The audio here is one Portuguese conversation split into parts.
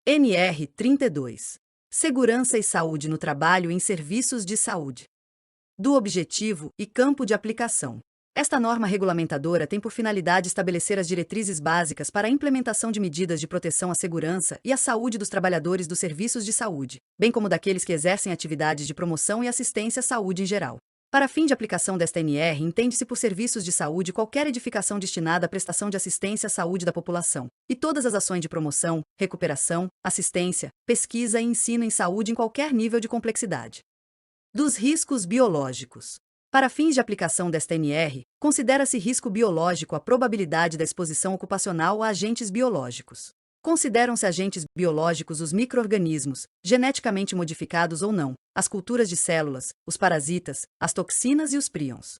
NR32. Segurança e saúde no trabalho em serviços de saúde. Do objetivo e campo de aplicação. Esta norma regulamentadora tem por finalidade estabelecer as diretrizes básicas para a implementação de medidas de proteção à segurança e à saúde dos trabalhadores dos serviços de saúde, bem como daqueles que exercem atividades de promoção e assistência à saúde em geral. Para fim de aplicação desta NR, entende-se por serviços de saúde qualquer edificação destinada à prestação de assistência à saúde da população, e todas as ações de promoção, recuperação, assistência, pesquisa e ensino em saúde em qualquer nível de complexidade. Dos riscos biológicos. Para fins de aplicação desta NR, considera-se risco biológico a probabilidade da exposição ocupacional a agentes biológicos. Consideram-se agentes biológicos os micro-organismos, geneticamente modificados ou não, as culturas de células, os parasitas, as toxinas e os príons.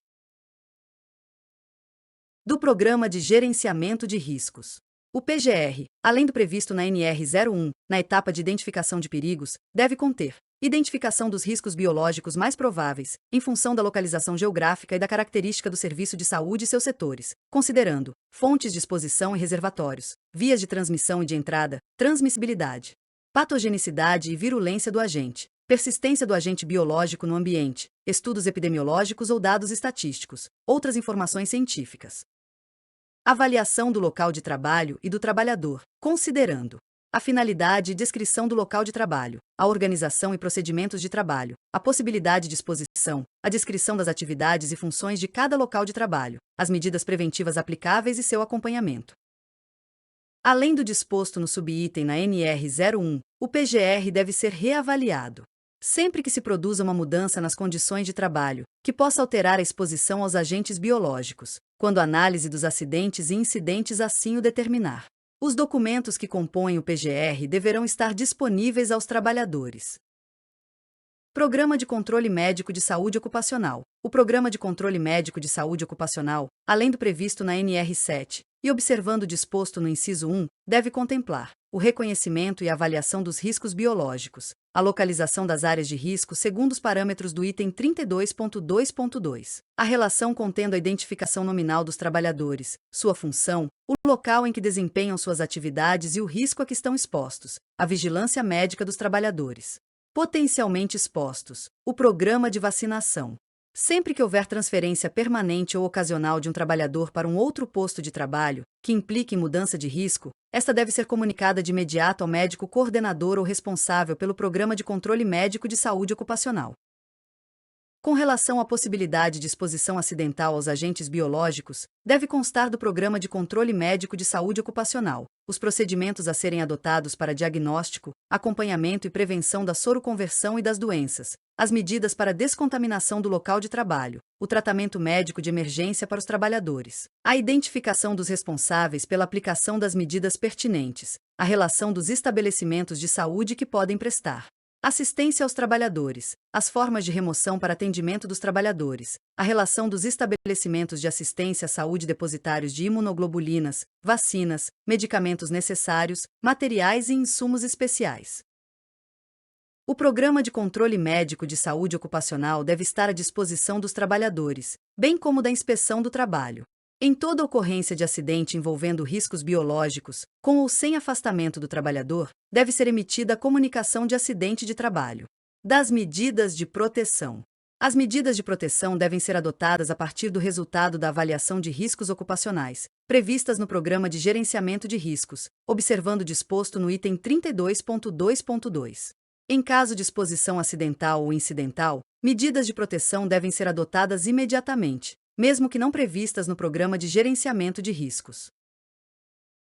Do Programa de Gerenciamento de Riscos. O PGR, além do previsto na NR01, na etapa de identificação de perigos, deve conter identificação dos riscos biológicos mais prováveis, em função da localização geográfica e da característica do serviço de saúde e seus setores, considerando fontes de exposição e reservatórios, vias de transmissão e de entrada, transmissibilidade, patogenicidade e virulência do agente, persistência do agente biológico no ambiente, estudos epidemiológicos ou dados estatísticos, outras informações científicas. Avaliação do local de trabalho e do trabalhador, considerando a finalidade e descrição do local de trabalho, a organização e procedimentos de trabalho, a possibilidade de exposição, a descrição das atividades e funções de cada local de trabalho, as medidas preventivas aplicáveis e seu acompanhamento. Além do disposto no subitem na NR01, o PGR deve ser reavaliado sempre que se produza uma mudança nas condições de trabalho, que possa alterar a exposição aos agentes biológicos, quando a análise dos acidentes e incidentes assim o determinar. Os documentos que compõem o PGR deverão estar disponíveis aos trabalhadores. Programa de Controle Médico de Saúde Ocupacional. O Programa de Controle Médico de Saúde Ocupacional, além do previsto na NR7, e observando o disposto no inciso 1, deve contemplar o reconhecimento e avaliação dos riscos biológicos, a localização das áreas de risco segundo os parâmetros do item 32.2.2, a relação contendo a identificação nominal dos trabalhadores, sua função, o local em que desempenham suas atividades e o risco a que estão expostos, a vigilância médica dos trabalhadores potencialmente expostos, o programa de vacinação. Sempre que houver transferência permanente ou ocasional de um trabalhador para um outro posto de trabalho, que implique mudança de risco, esta deve ser comunicada de imediato ao médico coordenador ou responsável pelo Programa de Controle Médico de Saúde Ocupacional. Com relação à possibilidade de exposição acidental aos agentes biológicos, deve constar do Programa de Controle Médico de Saúde Ocupacional os procedimentos a serem adotados para diagnóstico, acompanhamento e prevenção da soroconversão e das doenças, as medidas para descontaminação do local de trabalho, o tratamento médico de emergência para os trabalhadores, a identificação dos responsáveis pela aplicação das medidas pertinentes, a relação dos estabelecimentos de saúde que podem prestar assistência aos trabalhadores, as formas de remoção para atendimento dos trabalhadores, a relação dos estabelecimentos de assistência à saúde depositários de imunoglobulinas, vacinas, medicamentos necessários, materiais e insumos especiais. O Programa de Controle Médico de Saúde Ocupacional deve estar à disposição dos trabalhadores, bem como da Inspeção do Trabalho. Em toda ocorrência de acidente envolvendo riscos biológicos, com ou sem afastamento do trabalhador, deve ser emitida a comunicação de acidente de trabalho. Das medidas de proteção. As medidas de proteção devem ser adotadas a partir do resultado da avaliação de riscos ocupacionais, previstas no Programa de Gerenciamento de Riscos, observando o disposto no item 32.2.2. Em caso de exposição acidental ou incidental, medidas de proteção devem ser adotadas imediatamente, mesmo que não previstas no Programa de Gerenciamento de Riscos.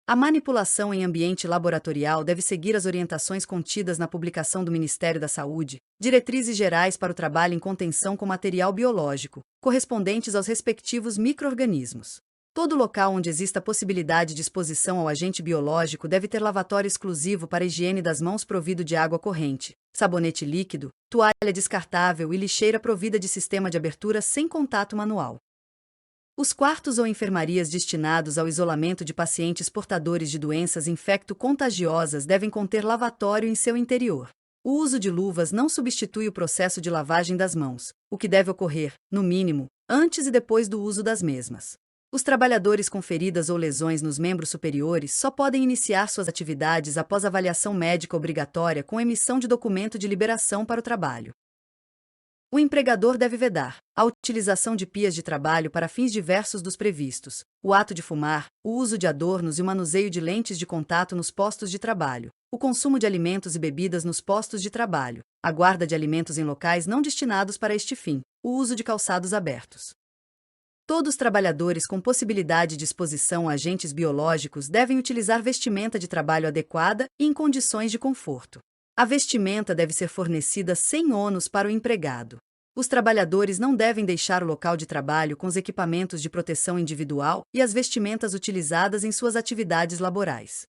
A manipulação em ambiente laboratorial deve seguir as orientações contidas na publicação do Ministério da Saúde, Diretrizes Gerais para o Trabalho em Contenção com Material Biológico, correspondentes aos respectivos micro-organismos. Todo local onde exista possibilidade de exposição ao agente biológico deve ter lavatório exclusivo para a higiene das mãos provido de água corrente, sabonete líquido, toalha descartável e lixeira provida de sistema de abertura sem contato manual. Os quartos ou enfermarias destinados ao isolamento de pacientes portadores de doenças infecto-contagiosas devem conter lavatório em seu interior. O uso de luvas não substitui o processo de lavagem das mãos, o que deve ocorrer, no mínimo, antes e depois do uso das mesmas. Os trabalhadores com feridas ou lesões nos membros superiores só podem iniciar suas atividades após avaliação médica obrigatória com emissão de documento de liberação para o trabalho. O empregador deve vedar a utilização de pias de trabalho para fins diversos dos previstos, o ato de fumar, o uso de adornos e o manuseio de lentes de contato nos postos de trabalho, o consumo de alimentos e bebidas nos postos de trabalho, a guarda de alimentos em locais não destinados para este fim, o uso de calçados abertos. Todos os trabalhadores com possibilidade de exposição a agentes biológicos devem utilizar vestimenta de trabalho adequada e em condições de conforto. A vestimenta deve ser fornecida sem ônus para o empregado. Os trabalhadores não devem deixar o local de trabalho com os equipamentos de proteção individual e as vestimentas utilizadas em suas atividades laborais.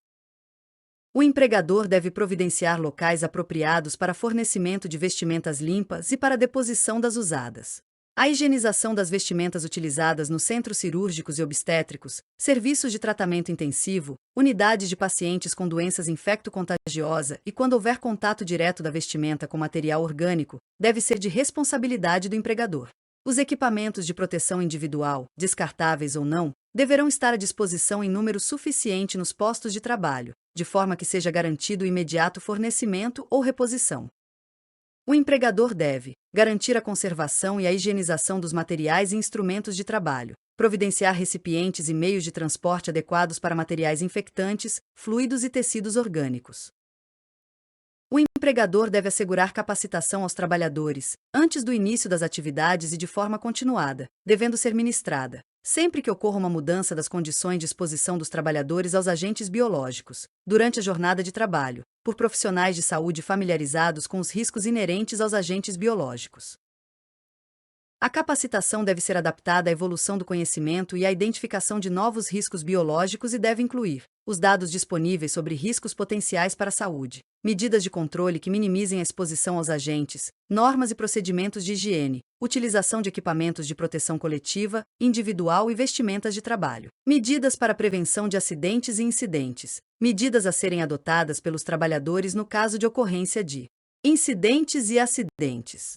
O empregador deve providenciar locais apropriados para fornecimento de vestimentas limpas e para deposição das usadas. A higienização das vestimentas utilizadas nos centros cirúrgicos e obstétricos, serviços de tratamento intensivo, unidades de pacientes com doenças infecto-contagiosa e quando houver contato direto da vestimenta com material orgânico, deve ser de responsabilidade do empregador. Os equipamentos de proteção individual, descartáveis ou não, deverão estar à disposição em número suficiente nos postos de trabalho, de forma que seja garantido o imediato fornecimento ou reposição. O empregador deve garantir a conservação e a higienização dos materiais e instrumentos de trabalho, providenciar recipientes e meios de transporte adequados para materiais infectantes, fluidos e tecidos orgânicos. O empregador deve assegurar capacitação aos trabalhadores, antes do início das atividades e de forma continuada, devendo ser ministrada, sempre que ocorra uma mudança das condições de exposição dos trabalhadores aos agentes biológicos, durante a jornada de trabalho, por profissionais de saúde familiarizados com os riscos inerentes aos agentes biológicos. A capacitação deve ser adaptada à evolução do conhecimento e à identificação de novos riscos biológicos e deve incluir os dados disponíveis sobre riscos potenciais para a saúde, medidas de controle que minimizem a exposição aos agentes, normas e procedimentos de higiene, utilização de equipamentos de proteção coletiva, individual e vestimentas de trabalho, medidas para a prevenção de acidentes e incidentes, medidas a serem adotadas pelos trabalhadores no caso de ocorrência de incidentes e acidentes.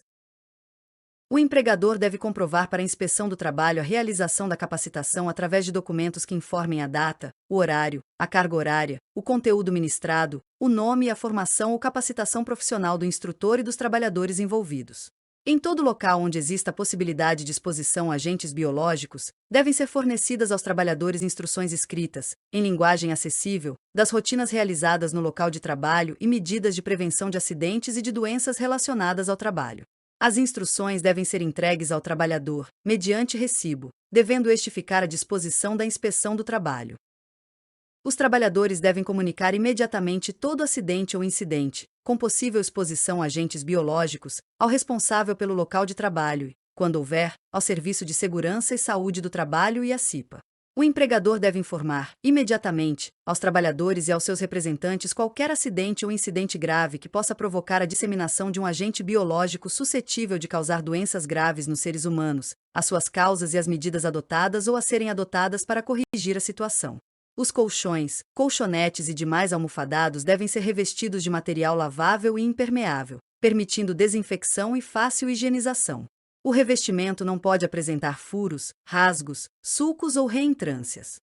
O empregador deve comprovar para a inspeção do trabalho a realização da capacitação através de documentos que informem a data, o horário, a carga horária, o conteúdo ministrado, o nome e a formação ou capacitação profissional do instrutor e dos trabalhadores envolvidos. Em todo local onde exista a possibilidade de exposição a agentes biológicos, devem ser fornecidas aos trabalhadores instruções escritas, em linguagem acessível, das rotinas realizadas no local de trabalho e medidas de prevenção de acidentes e de doenças relacionadas ao trabalho. As instruções devem ser entregues ao trabalhador, mediante recibo, devendo este ficar à disposição da inspeção do trabalho. Os trabalhadores devem comunicar imediatamente todo acidente ou incidente, com possível exposição a agentes biológicos, ao responsável pelo local de trabalho e, quando houver, ao Serviço de Segurança e Saúde do Trabalho e à CIPA. O empregador deve informar, imediatamente, aos trabalhadores e aos seus representantes qualquer acidente ou incidente grave que possa provocar a disseminação de um agente biológico suscetível de causar doenças graves nos seres humanos, as suas causas e as medidas adotadas ou a serem adotadas para corrigir a situação. Os colchões, colchonetes e demais almofadados devem ser revestidos de material lavável e impermeável, permitindo desinfecção e fácil higienização. O revestimento não pode apresentar furos, rasgos, sulcos ou reentrâncias.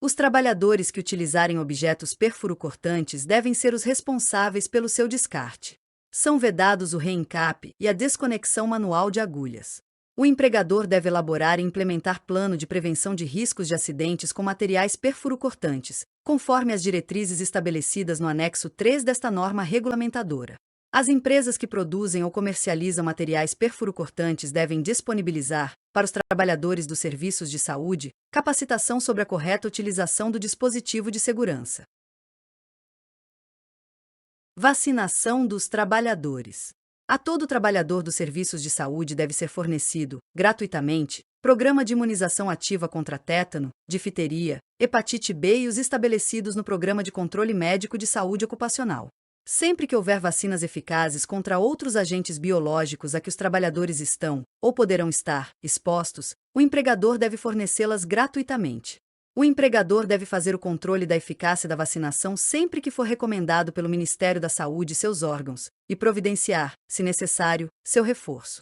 Os trabalhadores que utilizarem objetos perfuro-cortantes devem ser os responsáveis pelo seu descarte. São vedados o reencape e a desconexão manual de agulhas. O empregador deve elaborar e implementar plano de prevenção de riscos de acidentes com materiais perfuro-cortantes, conforme as diretrizes estabelecidas no anexo 3 desta norma regulamentadora. As empresas que produzem ou comercializam materiais perfuro-cortantes devem disponibilizar, para os trabalhadores dos serviços de saúde, capacitação sobre a correta utilização do dispositivo de segurança. Vacinação dos trabalhadores. A todo trabalhador dos serviços de saúde deve ser fornecido, gratuitamente, programa de imunização ativa contra tétano, difteria, hepatite B e os estabelecidos no Programa de Controle Médico de Saúde Ocupacional. Sempre que houver vacinas eficazes contra outros agentes biológicos a que os trabalhadores estão, ou poderão estar, expostos, o empregador deve fornecê-las gratuitamente. O empregador deve fazer o controle da eficácia da vacinação sempre que for recomendado pelo Ministério da Saúde e seus órgãos, e providenciar, se necessário, seu reforço.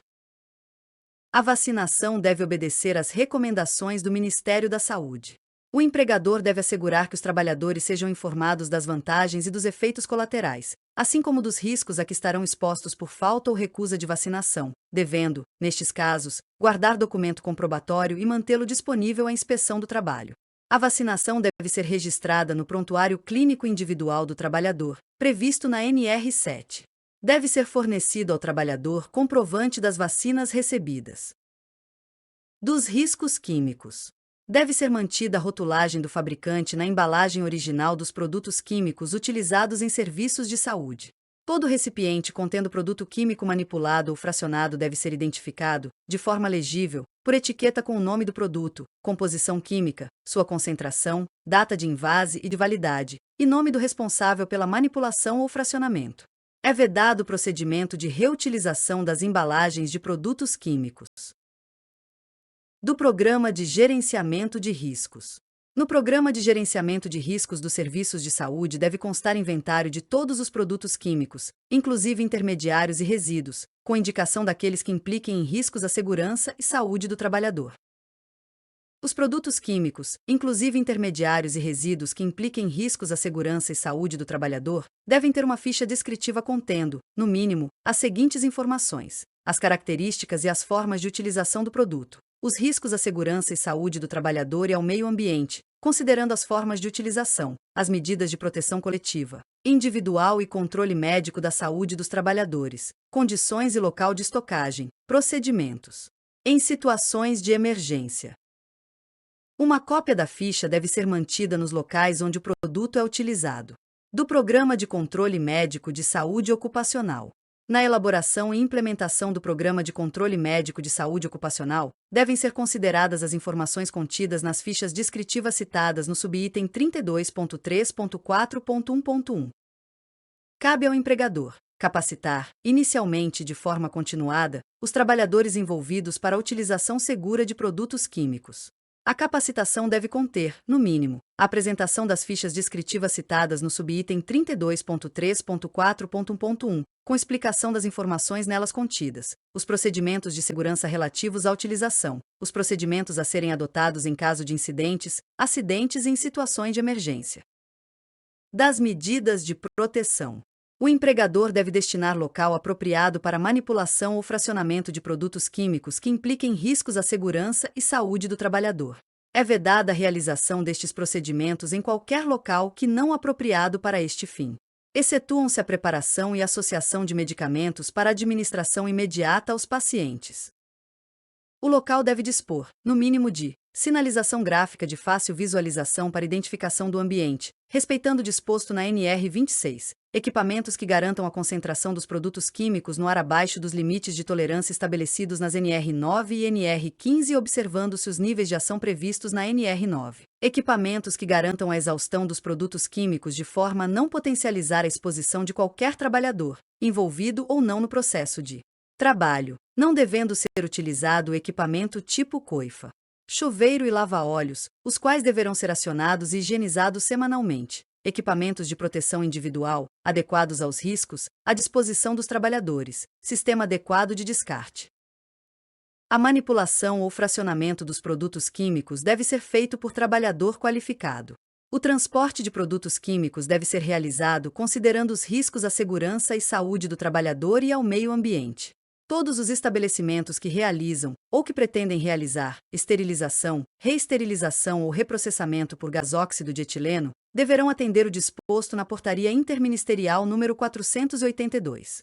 A vacinação deve obedecer às recomendações do Ministério da Saúde. O empregador deve assegurar que os trabalhadores sejam informados das vantagens e dos efeitos colaterais, assim como dos riscos a que estarão expostos por falta ou recusa de vacinação, devendo, nestes casos, guardar documento comprobatório e mantê-lo disponível à inspeção do trabalho. A vacinação deve ser registrada no Prontuário Clínico Individual do Trabalhador, previsto na NR7. Deve ser fornecido ao trabalhador comprovante das vacinas recebidas. Dos riscos químicos. Deve ser mantida a rotulagem do fabricante na embalagem original dos produtos químicos utilizados em serviços de saúde. Todo recipiente contendo produto químico manipulado ou fracionado deve ser identificado, de forma legível, por etiqueta com o nome do produto, composição química, sua concentração, data de envase e de validade, e nome do responsável pela manipulação ou fracionamento. É vedado o procedimento de reutilização das embalagens de produtos químicos. Do Programa de Gerenciamento de Riscos. No Programa de Gerenciamento de Riscos dos Serviços de Saúde deve constar inventário de todos os produtos químicos, inclusive intermediários e resíduos, com indicação daqueles que impliquem em riscos à segurança e saúde do trabalhador. Os produtos químicos, inclusive intermediários e resíduos que impliquem riscos à segurança e saúde do trabalhador, devem ter uma ficha descritiva contendo, no mínimo, as seguintes informações: as características e as formas de utilização do produto, os riscos à segurança e saúde do trabalhador e ao meio ambiente, considerando as formas de utilização, as medidas de proteção coletiva, individual e controle médico da saúde dos trabalhadores, condições e local de estocagem, procedimentos. Em situações de emergência. Uma cópia da ficha deve ser mantida nos locais onde o produto é utilizado. Do Programa de Controle Médico de Saúde Ocupacional. Na elaboração e implementação do Programa de Controle Médico de Saúde Ocupacional, devem ser consideradas as informações contidas nas fichas descritivas citadas no subitem 32.3.4.1.1. Cabe ao empregador capacitar, inicialmente de forma continuada, os trabalhadores envolvidos para a utilização segura de produtos químicos. A capacitação deve conter, no mínimo, a apresentação das fichas descritivas citadas no subitem 32.3.4.1.1, com explicação das informações nelas contidas, os procedimentos de segurança relativos à utilização, os procedimentos a serem adotados em caso de incidentes, acidentes e em situações de emergência. Das medidas de proteção. O empregador deve destinar local apropriado para manipulação ou fracionamento de produtos químicos que impliquem riscos à segurança e saúde do trabalhador. É vedada a realização destes procedimentos em qualquer local que não apropriado para este fim. Excetuam-se a preparação e associação de medicamentos para administração imediata aos pacientes. O local deve dispor, no mínimo, de sinalização gráfica de fácil visualização para identificação do ambiente, respeitando o disposto na NR26, equipamentos que garantam a concentração dos produtos químicos no ar abaixo dos limites de tolerância estabelecidos nas NR9 e NR15 observando-se os níveis de ação previstos na NR9. Equipamentos que garantam a exaustão dos produtos químicos de forma a não potencializar a exposição de qualquer trabalhador, envolvido ou não no processo de trabalho, não devendo ser utilizado o equipamento tipo coifa, chuveiro e lava-óleos, os quais deverão ser acionados e higienizados semanalmente. Equipamentos de proteção individual, adequados aos riscos, à disposição dos trabalhadores, sistema adequado de descarte. A manipulação ou fracionamento dos produtos químicos deve ser feito por trabalhador qualificado. O transporte de produtos químicos deve ser realizado considerando os riscos à segurança e saúde do trabalhador e ao meio ambiente. Todos os estabelecimentos que realizam, ou que pretendem realizar, esterilização, reesterilização ou reprocessamento por gasóxido de etileno, deverão atender o disposto na Portaria Interministerial número 482.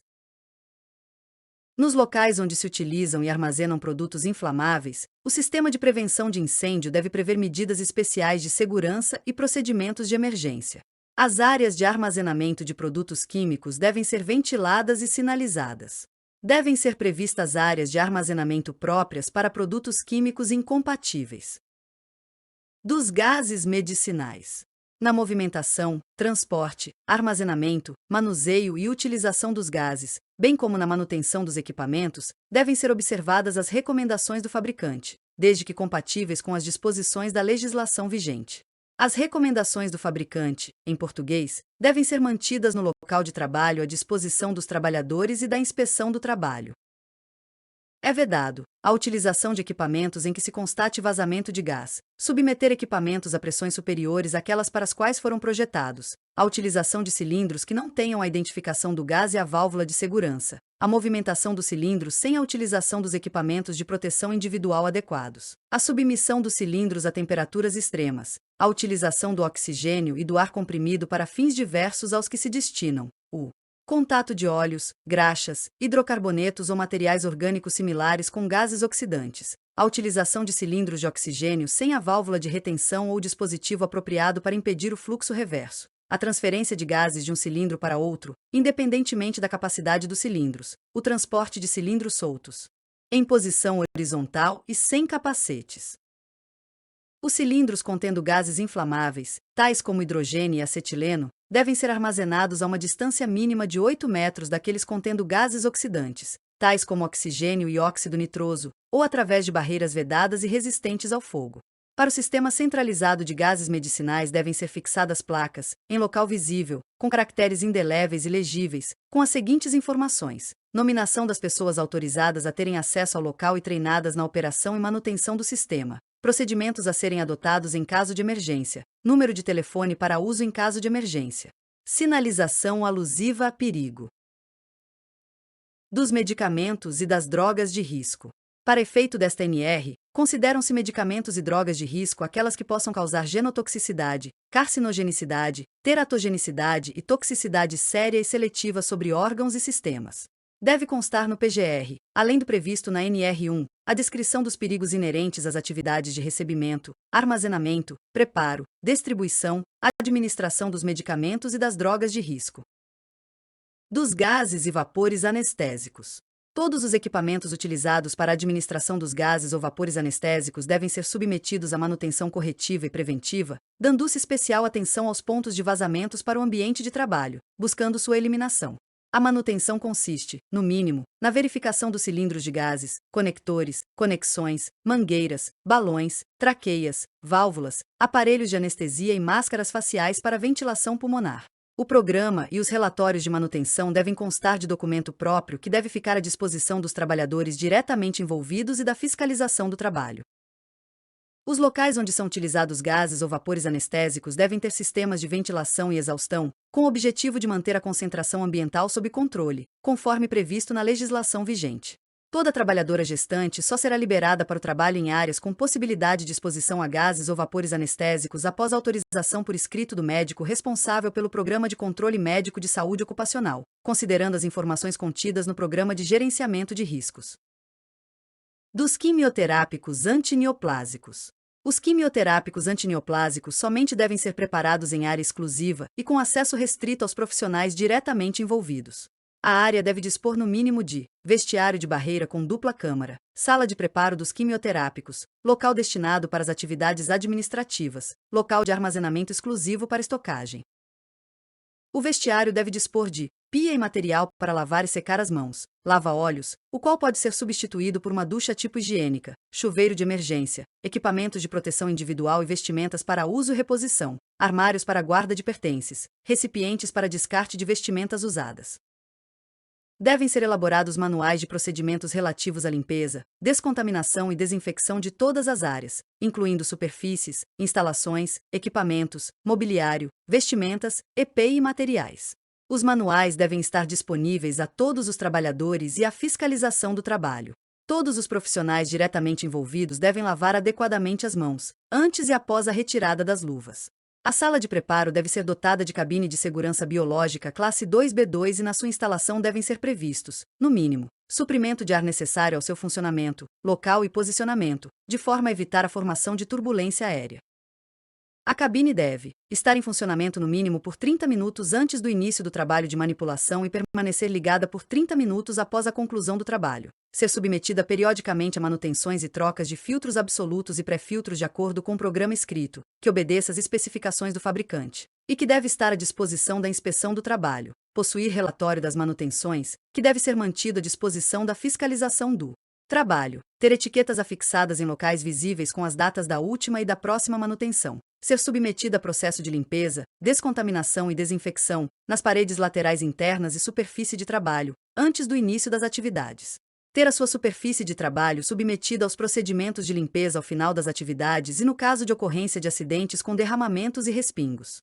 Nos locais onde se utilizam e armazenam produtos inflamáveis, o sistema de prevenção de incêndio deve prever medidas especiais de segurança e procedimentos de emergência. As áreas de armazenamento de produtos químicos devem ser ventiladas e sinalizadas. Devem ser previstas áreas de armazenamento próprias para produtos químicos incompatíveis. Dos gases medicinais. Na movimentação, transporte, armazenamento, manuseio e utilização dos gases, bem como na manutenção dos equipamentos, devem ser observadas as recomendações do fabricante, desde que compatíveis com as disposições da legislação vigente. As recomendações do fabricante, em português, devem ser mantidas no local de trabalho à disposição dos trabalhadores e da inspeção do trabalho. É vedado a utilização de equipamentos em que se constate vazamento de gás, submeter equipamentos a pressões superiores àquelas para as quais foram projetados, a utilização de cilindros que não tenham a identificação do gás e a válvula de segurança, a movimentação do cilindro sem a utilização dos equipamentos de proteção individual adequados, a submissão dos cilindros a temperaturas extremas, a utilização do oxigênio e do ar comprimido para fins diversos aos que se destinam, o contato de óleos, graxas, hidrocarbonetos ou materiais orgânicos similares com gases oxidantes, a utilização de cilindros de oxigênio sem a válvula de retenção ou dispositivo apropriado para impedir o fluxo reverso, a transferência de gases de um cilindro para outro, independentemente da capacidade dos cilindros, o transporte de cilindros soltos, em posição horizontal e sem capacetes. Os cilindros contendo gases inflamáveis, tais como hidrogênio e acetileno, devem ser armazenados a uma distância mínima de 8 metros daqueles contendo gases oxidantes, tais como oxigênio e óxido nitroso, ou através de barreiras vedadas e resistentes ao fogo. Para o sistema centralizado de gases medicinais devem ser fixadas placas, em local visível, com caracteres indeléveis e legíveis, com as seguintes informações: nominação das pessoas autorizadas a terem acesso ao local e treinadas na operação e manutenção do sistema, procedimentos a serem adotados em caso de emergência, número de telefone para uso em caso de emergência, sinalização alusiva a perigo dos medicamentos e das drogas de risco. Para efeito desta NR, consideram-se medicamentos e drogas de risco aquelas que possam causar genotoxicidade, carcinogenicidade, teratogenicidade e toxicidade séria e seletiva sobre órgãos e sistemas. Deve constar no PGR, além do previsto na NR1, a descrição dos perigos inerentes às atividades de recebimento, armazenamento, preparo, distribuição, administração dos medicamentos e das drogas de risco. Dos gases e vapores anestésicos. Todos os equipamentos utilizados para a administração dos gases ou vapores anestésicos devem ser submetidos à manutenção corretiva e preventiva, dando-se especial atenção aos pontos de vazamentos para o ambiente de trabalho, buscando sua eliminação. A manutenção consiste, no mínimo, na verificação dos cilindros de gases, conectores, conexões, mangueiras, balões, traqueias, válvulas, aparelhos de anestesia e máscaras faciais para ventilação pulmonar. O programa e os relatórios de manutenção devem constar de documento próprio que deve ficar à disposição dos trabalhadores diretamente envolvidos e da fiscalização do trabalho. Os locais onde são utilizados gases ou vapores anestésicos devem ter sistemas de ventilação e exaustão, com o objetivo de manter a concentração ambiental sob controle, conforme previsto na legislação vigente. Toda trabalhadora gestante só será liberada para o trabalho em áreas com possibilidade de exposição a gases ou vapores anestésicos após autorização por escrito do médico responsável pelo Programa de Controle Médico de Saúde Ocupacional, considerando as informações contidas no Programa de Gerenciamento de Riscos. Dos quimioterápicos antineoplásicos. Os quimioterápicos antineoplásicos somente devem ser preparados em área exclusiva e com acesso restrito aos profissionais diretamente envolvidos. A área deve dispor no mínimo de vestiário de barreira com dupla câmara, sala de preparo dos quimioterápicos, local destinado para as atividades administrativas, local de armazenamento exclusivo para estocagem. O vestiário deve dispor de pia e material para lavar e secar as mãos, lava-olhos, o qual pode ser substituído por uma ducha tipo higiênica, chuveiro de emergência, equipamentos de proteção individual e vestimentas para uso e reposição, armários para guarda de pertences, recipientes para descarte de vestimentas usadas. Devem ser elaborados manuais de procedimentos relativos à limpeza, descontaminação e desinfecção de todas as áreas, incluindo superfícies, instalações, equipamentos, mobiliário, vestimentas, EPI e materiais. Os manuais devem estar disponíveis a todos os trabalhadores e à fiscalização do trabalho. Todos os profissionais diretamente envolvidos devem lavar adequadamente as mãos, antes e após a retirada das luvas. A sala de preparo deve ser dotada de cabine de segurança biológica classe 2B2 e na sua instalação devem ser previstos, no mínimo, suprimento de ar necessário ao seu funcionamento, local e posicionamento, de forma a evitar a formação de turbulência aérea. A cabine deve estar em funcionamento no mínimo por 30 minutos antes do início do trabalho de manipulação e permanecer ligada por 30 minutos após a conclusão do trabalho. Ser submetida periodicamente a manutenções e trocas de filtros absolutos e pré-filtros de acordo com o programa escrito, que obedeça às especificações do fabricante, e que deve estar à disposição da inspeção do trabalho. Possuir relatório das manutenções, que deve ser mantido à disposição da fiscalização do trabalho. Ter etiquetas afixadas em locais visíveis com as datas da última e da próxima manutenção. Ser submetida a processo de limpeza, descontaminação e desinfecção nas paredes laterais internas e superfície de trabalho, antes do início das atividades. Ter a sua superfície de trabalho submetida aos procedimentos de limpeza ao final das atividades e no caso de ocorrência de acidentes com derramamentos e respingos.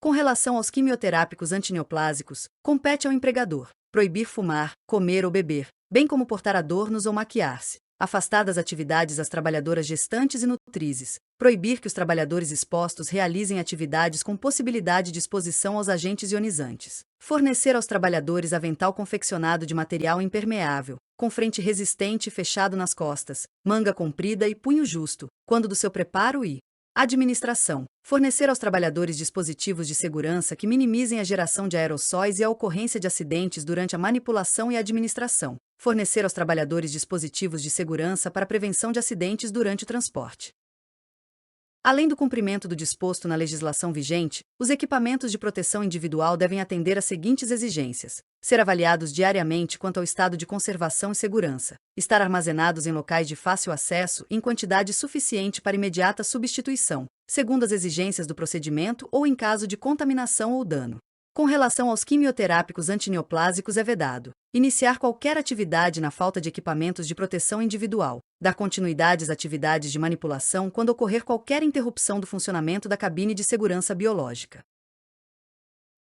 Com relação aos quimioterápicos antineoplásicos, compete ao empregador proibir fumar, comer ou beber, bem como portar adornos ou maquiar-se, afastar das atividades as trabalhadoras gestantes e nutrizes, proibir que os trabalhadores expostos realizem atividades com possibilidade de exposição aos agentes ionizantes, fornecer aos trabalhadores avental confeccionado de material impermeável, com frente resistente e fechado nas costas, manga comprida e punho justo, quando do seu preparo e administração. Fornecer aos trabalhadores dispositivos de segurança que minimizem a geração de aerossóis e a ocorrência de acidentes durante a manipulação e administração. Fornecer aos trabalhadores dispositivos de segurança para prevenção de acidentes durante o transporte. Além do cumprimento do disposto na legislação vigente, os equipamentos de proteção individual devem atender às seguintes exigências: ser avaliados diariamente quanto ao estado de conservação e segurança, estar armazenados em locais de fácil acesso e em quantidade suficiente para imediata substituição, segundo as exigências do procedimento ou em caso de contaminação ou dano. Com relação aos quimioterápicos antineoplásicos, é vedado iniciar qualquer atividade na falta de equipamentos de proteção individual, dar continuidade às atividades de manipulação quando ocorrer qualquer interrupção do funcionamento da cabine de segurança biológica.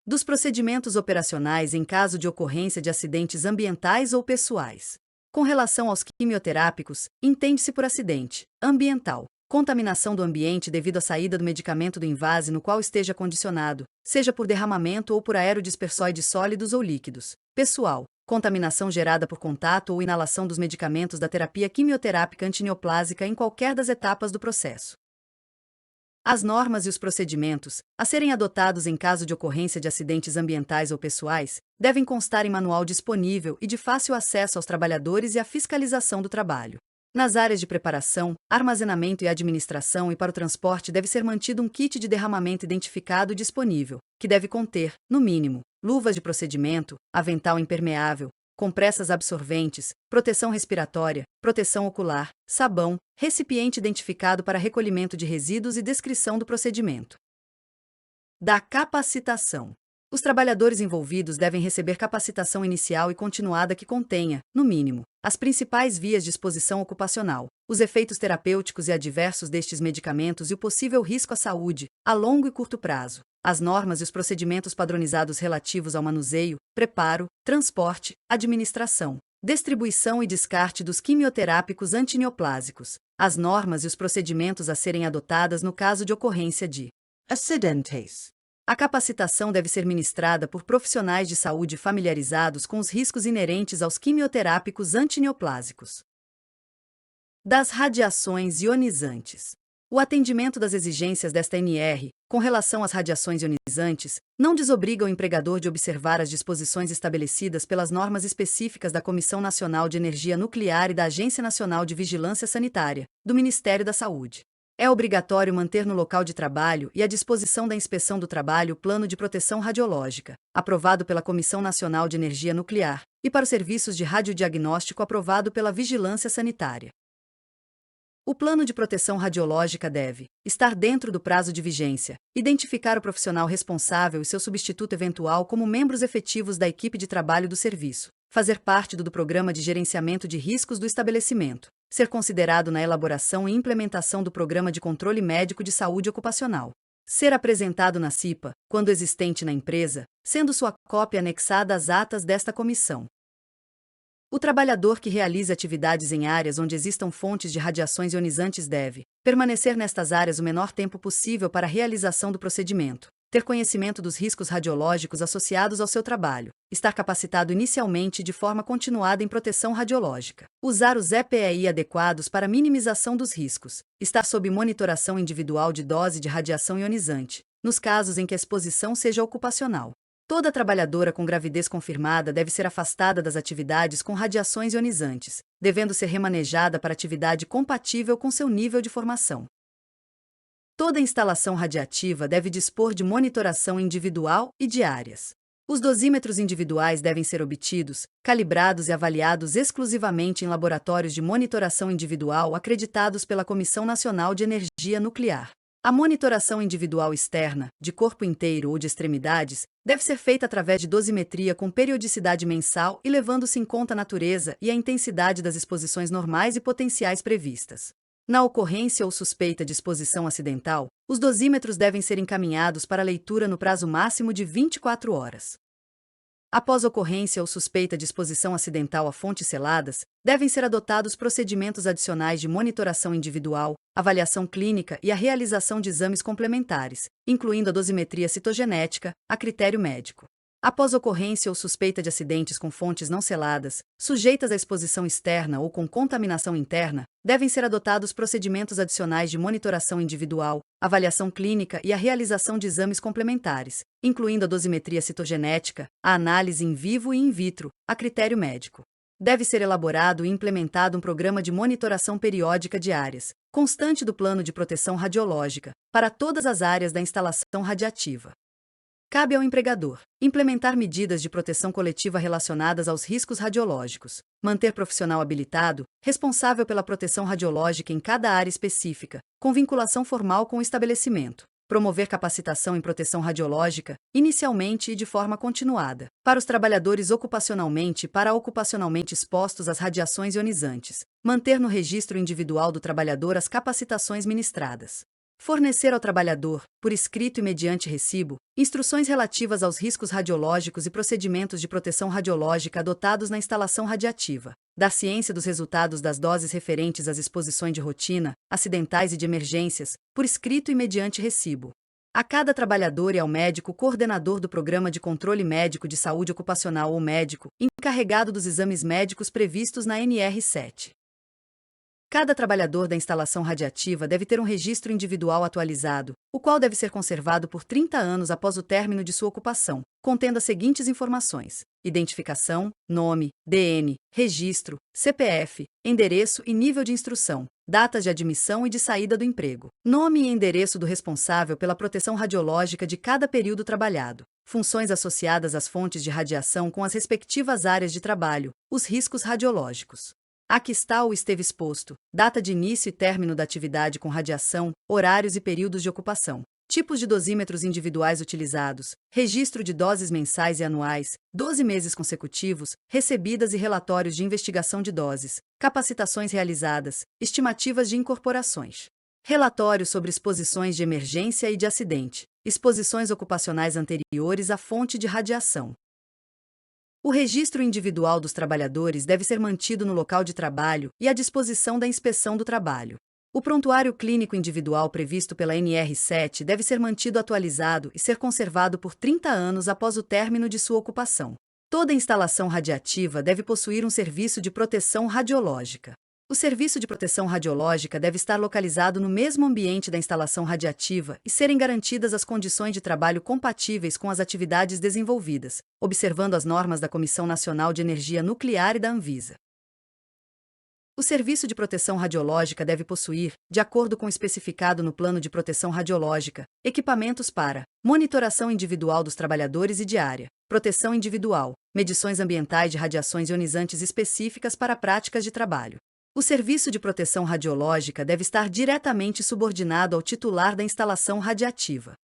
Dos procedimentos operacionais em caso de ocorrência de acidentes ambientais ou pessoais. Com relação aos quimioterápicos, entende-se por acidente ambiental contaminação do ambiente devido à saída do medicamento do invase no qual esteja condicionado, seja por derramamento ou por aerodispersóides sólidos ou líquidos. Pessoal, contaminação gerada por contato ou inalação dos medicamentos da terapia quimioterápica antineoplásica em qualquer das etapas do processo. As normas e os procedimentos, a serem adotados em caso de ocorrência de acidentes ambientais ou pessoais, devem constar em manual disponível e de fácil acesso aos trabalhadores e à fiscalização do trabalho. Nas áreas de preparação, armazenamento e administração e para o transporte deve ser mantido um kit de derramamento identificado e disponível, que deve conter, no mínimo, luvas de procedimento, avental impermeável, compressas absorventes, proteção respiratória, proteção ocular, sabão, recipiente identificado para recolhimento de resíduos e descrição do procedimento. Da capacitação. Os trabalhadores envolvidos devem receber capacitação inicial e continuada que contenha, no mínimo, as principais vias de exposição ocupacional, os efeitos terapêuticos e adversos destes medicamentos e o possível risco à saúde, a longo e curto prazo, as normas e os procedimentos padronizados relativos ao manuseio, preparo, transporte, administração, distribuição e descarte dos quimioterápicos antineoplásicos, as normas e os procedimentos a serem adotadas no caso de ocorrência de acidentes. A capacitação deve ser ministrada por profissionais de saúde familiarizados com os riscos inerentes aos quimioterápicos antineoplásicos. Das radiações ionizantes. O atendimento das exigências desta NR, com relação às radiações ionizantes, não desobriga o empregador de observar as disposições estabelecidas pelas normas específicas da Comissão Nacional de Energia Nuclear e da Agência Nacional de Vigilância Sanitária, do Ministério da Saúde. É obrigatório manter no local de trabalho e à disposição da Inspeção do Trabalho o Plano de Proteção Radiológica, aprovado pela Comissão Nacional de Energia Nuclear, e para os serviços de radiodiagnóstico aprovado pela Vigilância Sanitária. O plano de proteção radiológica deve estar dentro do prazo de vigência, identificar o profissional responsável e seu substituto eventual como membros efetivos da equipe de trabalho do serviço, fazer parte do programa de gerenciamento de riscos do estabelecimento, ser considerado na elaboração e implementação do programa de controle médico de saúde ocupacional, ser apresentado na CIPA, quando existente na empresa, sendo sua cópia anexada às atas desta comissão. O trabalhador que realize atividades em áreas onde existam fontes de radiações ionizantes deve permanecer nestas áreas o menor tempo possível para a realização do procedimento, ter conhecimento dos riscos radiológicos associados ao seu trabalho, estar capacitado inicialmente de forma continuada em proteção radiológica, usar os EPI adequados para minimização dos riscos, estar sob monitoração individual de dose de radiação ionizante, nos casos em que a exposição seja ocupacional. Toda trabalhadora com gravidez confirmada deve ser afastada das atividades com radiações ionizantes, devendo ser remanejada para atividade compatível com seu nível de formação. Toda instalação radiativa deve dispor de monitoração individual e diárias. Os dosímetros individuais devem ser obtidos, calibrados e avaliados exclusivamente em laboratórios de monitoração individual acreditados pela Comissão Nacional de Energia Nuclear. A monitoração individual externa, de corpo inteiro ou de extremidades, deve ser feita através de dosimetria com periodicidade mensal e levando-se em conta a natureza e a intensidade das exposições normais e potenciais previstas. Na ocorrência ou suspeita de exposição acidental, os dosímetros devem ser encaminhados para leitura no prazo máximo de 24 horas. Após ocorrência ou suspeita de exposição acidental a fontes seladas, devem ser adotados procedimentos adicionais de monitoração individual, avaliação clínica e a realização de exames complementares, incluindo a dosimetria citogenética, a critério médico. Após ocorrência ou suspeita de acidentes com fontes não seladas, sujeitas à exposição externa ou com contaminação interna, devem ser adotados procedimentos adicionais de monitoração individual, avaliação clínica e a realização de exames complementares, incluindo a dosimetria citogenética, a análise in vivo e in vitro, a critério médico. Deve ser elaborado e implementado um programa de monitoração periódica de áreas, constante do plano de proteção radiológica, para todas as áreas da instalação radiativa. Cabe ao empregador implementar medidas de proteção coletiva relacionadas aos riscos radiológicos, manter profissional habilitado, responsável pela proteção radiológica em cada área específica, com vinculação formal com o estabelecimento, promover capacitação em proteção radiológica, inicialmente e de forma continuada, para os trabalhadores ocupacionalmente e para-ocupacionalmente expostos às radiações ionizantes, manter no registro individual do trabalhador as capacitações ministradas. Fornecer ao trabalhador, por escrito e mediante recibo, instruções relativas aos riscos radiológicos e procedimentos de proteção radiológica adotados na instalação radiativa, dar ciência dos resultados das doses referentes às exposições de rotina, acidentais e de emergências, por escrito e mediante recibo. A cada trabalhador e ao médico coordenador do Programa de Controle Médico de Saúde Ocupacional ou médico, encarregado dos exames médicos previstos na NR7. Cada trabalhador da instalação radiativa deve ter um registro individual atualizado, o qual deve ser conservado por 30 anos após o término de sua ocupação, contendo as seguintes informações: identificação, nome, DN, registro, CPF, endereço e nível de instrução, datas de admissão e de saída do emprego, nome e endereço do responsável pela proteção radiológica de cada período trabalhado, funções associadas às fontes de radiação com as respectivas áreas de trabalho, os riscos radiológicos. Aqui está ou esteve exposto, data de início e término da atividade com radiação, horários e períodos de ocupação, tipos de dosímetros individuais utilizados, registro de doses mensais e anuais, 12 meses consecutivos, recebidas e relatórios de investigação de doses, capacitações realizadas, estimativas de incorporações. Relatório sobre exposições de emergência e de acidente, exposições ocupacionais anteriores à fonte de radiação. O registro individual dos trabalhadores deve ser mantido no local de trabalho e à disposição da inspeção do trabalho. O prontuário clínico individual previsto pela NR7 deve ser mantido atualizado e ser conservado por 30 anos após o término de sua ocupação. Toda instalação radiativa deve possuir um serviço de proteção radiológica. O serviço de proteção radiológica deve estar localizado no mesmo ambiente da instalação radiativa e serem garantidas as condições de trabalho compatíveis com as atividades desenvolvidas, observando as normas da Comissão Nacional de Energia Nuclear e da Anvisa. O serviço de proteção radiológica deve possuir, de acordo com o especificado no Plano de Proteção Radiológica, equipamentos para monitoração individual dos trabalhadores e de área, proteção individual, medições ambientais de radiações ionizantes específicas para práticas de trabalho. O serviço de proteção radiológica deve estar diretamente subordinado ao titular da instalação radiativa.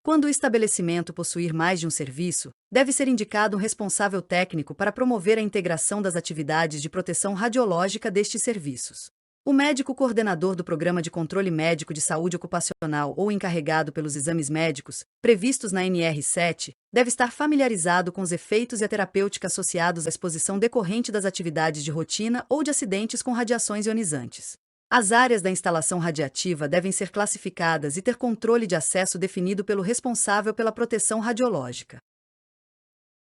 Quando o estabelecimento possuir mais de um serviço, deve ser indicado um responsável técnico para promover a integração das atividades de proteção radiológica destes serviços. O médico coordenador do Programa de Controle Médico de Saúde Ocupacional ou encarregado pelos exames médicos, previstos na NR7, deve estar familiarizado com os efeitos e a terapêutica associados à exposição decorrente das atividades de rotina ou de acidentes com radiações ionizantes. As áreas da instalação radiativa devem ser classificadas e ter controle de acesso definido pelo responsável pela proteção radiológica.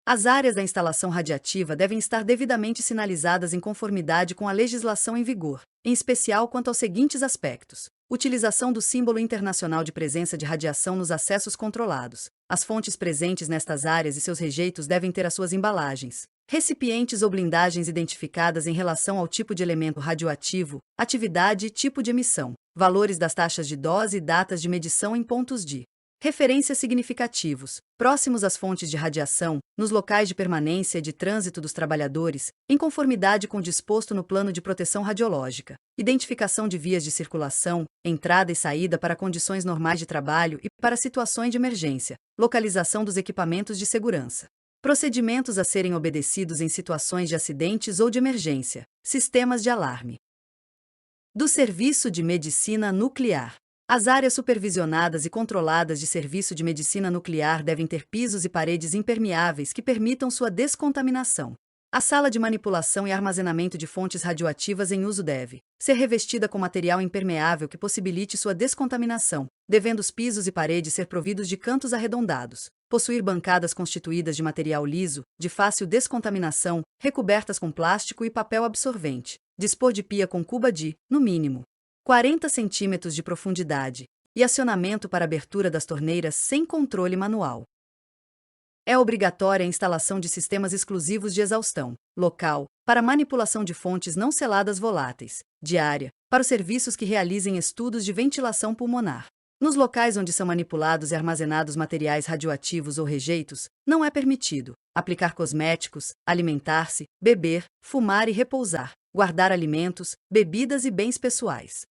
As áreas da instalação radiativa devem estar devidamente sinalizadas em conformidade com a legislação em vigor, em especial quanto aos seguintes aspectos: utilização do símbolo internacional de presença de radiação nos acessos controlados. As fontes presentes nestas áreas e seus rejeitos devem ter as suas embalagens, recipientes ou blindagens identificadas em relação ao tipo de elemento radioativo, atividade e tipo de emissão, valores das taxas de dose e datas de medição em pontos de Referências significativos, próximos às fontes de radiação, nos locais de permanência e de trânsito dos trabalhadores, em conformidade com o disposto no plano de proteção radiológica. Identificação de vias de circulação, entrada e saída para condições normais de trabalho e para situações de emergência. Localização dos equipamentos de segurança. Procedimentos a serem obedecidos em situações de acidentes ou de emergência. Sistemas de alarme. Do Serviço de Medicina Nuclear. As áreas supervisionadas e controladas de serviço de medicina nuclear devem ter pisos e paredes impermeáveis que permitam sua descontaminação. A sala de manipulação e armazenamento de fontes radioativas em uso deve ser revestida com material impermeável que possibilite sua descontaminação, devendo os pisos e paredes ser providos de cantos arredondados, possuir bancadas constituídas de material liso, de fácil descontaminação, recobertas com plástico e papel absorvente, dispor de pia com cuba de, no mínimo, 40 centímetros de profundidade, e acionamento para abertura das torneiras sem controle manual. É obrigatória a instalação de sistemas exclusivos de exaustão, local, para manipulação de fontes não seladas voláteis, diária, para os serviços que realizem estudos de ventilação pulmonar. Nos locais onde são manipulados e armazenados materiais radioativos ou rejeitos, não é permitido aplicar cosméticos, alimentar-se, beber, fumar e repousar, guardar alimentos, bebidas e bens pessoais.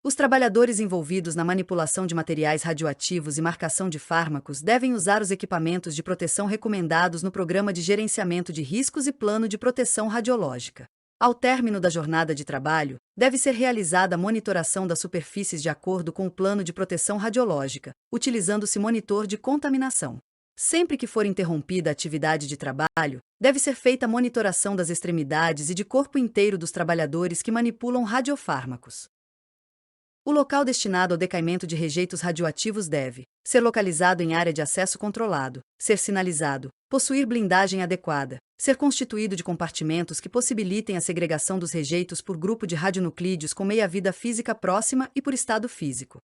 Os trabalhadores envolvidos na manipulação de materiais radioativos e marcação de fármacos devem usar os equipamentos de proteção recomendados no Programa de Gerenciamento de Riscos e Plano de Proteção Radiológica. Ao término da jornada de trabalho, deve ser realizada a monitoração das superfícies de acordo com o Plano de Proteção Radiológica, utilizando-se monitor de contaminação. Sempre que for interrompida a atividade de trabalho, deve ser feita a monitoração das extremidades e de corpo inteiro dos trabalhadores que manipulam radiofármacos. O local destinado ao decaimento de rejeitos radioativos deve ser localizado em área de acesso controlado, ser sinalizado, possuir blindagem adequada, ser constituído de compartimentos que possibilitem a segregação dos rejeitos por grupo de radionuclídeos com meia-vida física próxima e por estado físico.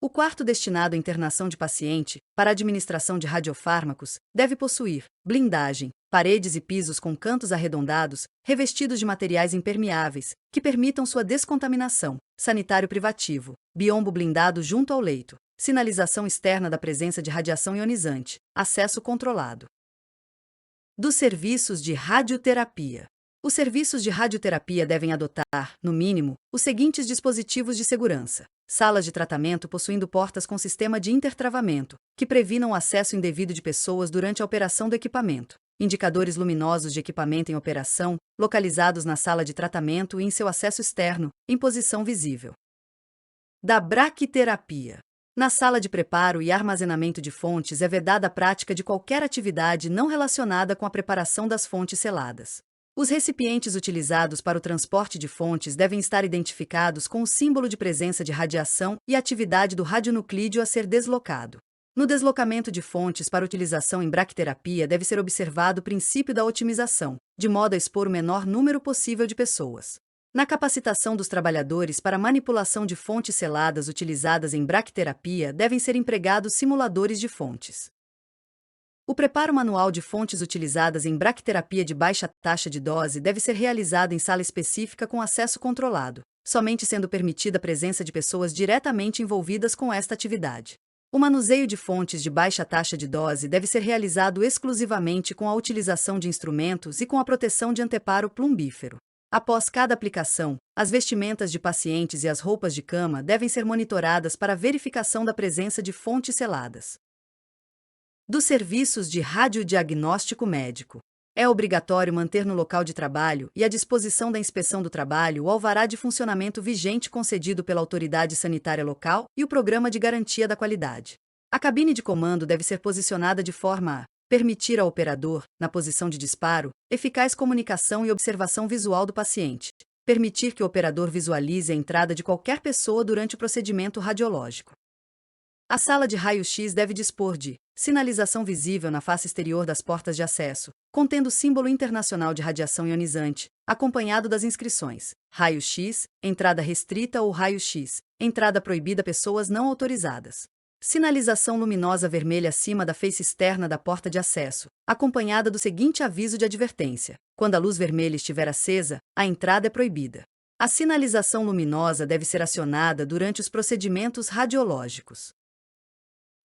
O quarto destinado à internação de paciente, para a administração de radiofármacos, deve possuir blindagem, paredes e pisos com cantos arredondados, revestidos de materiais impermeáveis, que permitam sua descontaminação, sanitário privativo, biombo blindado junto ao leito, sinalização externa da presença de radiação ionizante, acesso controlado. Dos serviços de radioterapia. Os serviços de radioterapia devem adotar, no mínimo, os seguintes dispositivos de segurança. Salas de tratamento possuindo portas com sistema de intertravamento, que previnam o acesso indevido de pessoas durante a operação do equipamento. Indicadores luminosos de equipamento em operação, localizados na sala de tratamento e em seu acesso externo, em posição visível. Da braquiterapia. Na sala de preparo e armazenamento de fontes é vedada a prática de qualquer atividade não relacionada com a preparação das fontes seladas. Os recipientes utilizados para o transporte de fontes devem estar identificados com o símbolo de presença de radiação e atividade do radionuclídeo a ser deslocado. No deslocamento de fontes para utilização em braquiterapia deve ser observado o princípio da otimização, de modo a expor o menor número possível de pessoas. Na capacitação dos trabalhadores para manipulação de fontes seladas utilizadas em braquiterapia devem ser empregados simuladores de fontes. O preparo manual de fontes utilizadas em braquiterapia de baixa taxa de dose deve ser realizado em sala específica com acesso controlado, somente sendo permitida a presença de pessoas diretamente envolvidas com esta atividade. O manuseio de fontes de baixa taxa de dose deve ser realizado exclusivamente com a utilização de instrumentos e com a proteção de anteparo plumbífero. Após cada aplicação, as vestimentas de pacientes e as roupas de cama devem ser monitoradas para verificação da presença de fontes seladas. Dos serviços de radiodiagnóstico médico. É obrigatório manter no local de trabalho e à disposição da inspeção do trabalho o alvará de funcionamento vigente concedido pela autoridade sanitária local e o programa de garantia da qualidade. A cabine de comando deve ser posicionada de forma a permitir ao operador, na posição de disparo, eficaz comunicação e observação visual do paciente. Permitir que o operador visualize a entrada de qualquer pessoa durante o procedimento radiológico. A sala de raio-x deve dispor de sinalização visível na face exterior das portas de acesso, contendo o símbolo internacional de radiação ionizante, acompanhado das inscrições: raio-x, entrada restrita ou raio-x, entrada proibida a pessoas não autorizadas. Sinalização luminosa vermelha acima da face externa da porta de acesso, acompanhada do seguinte aviso de advertência: quando a luz vermelha estiver acesa, a entrada é proibida. A sinalização luminosa deve ser acionada durante os procedimentos radiológicos.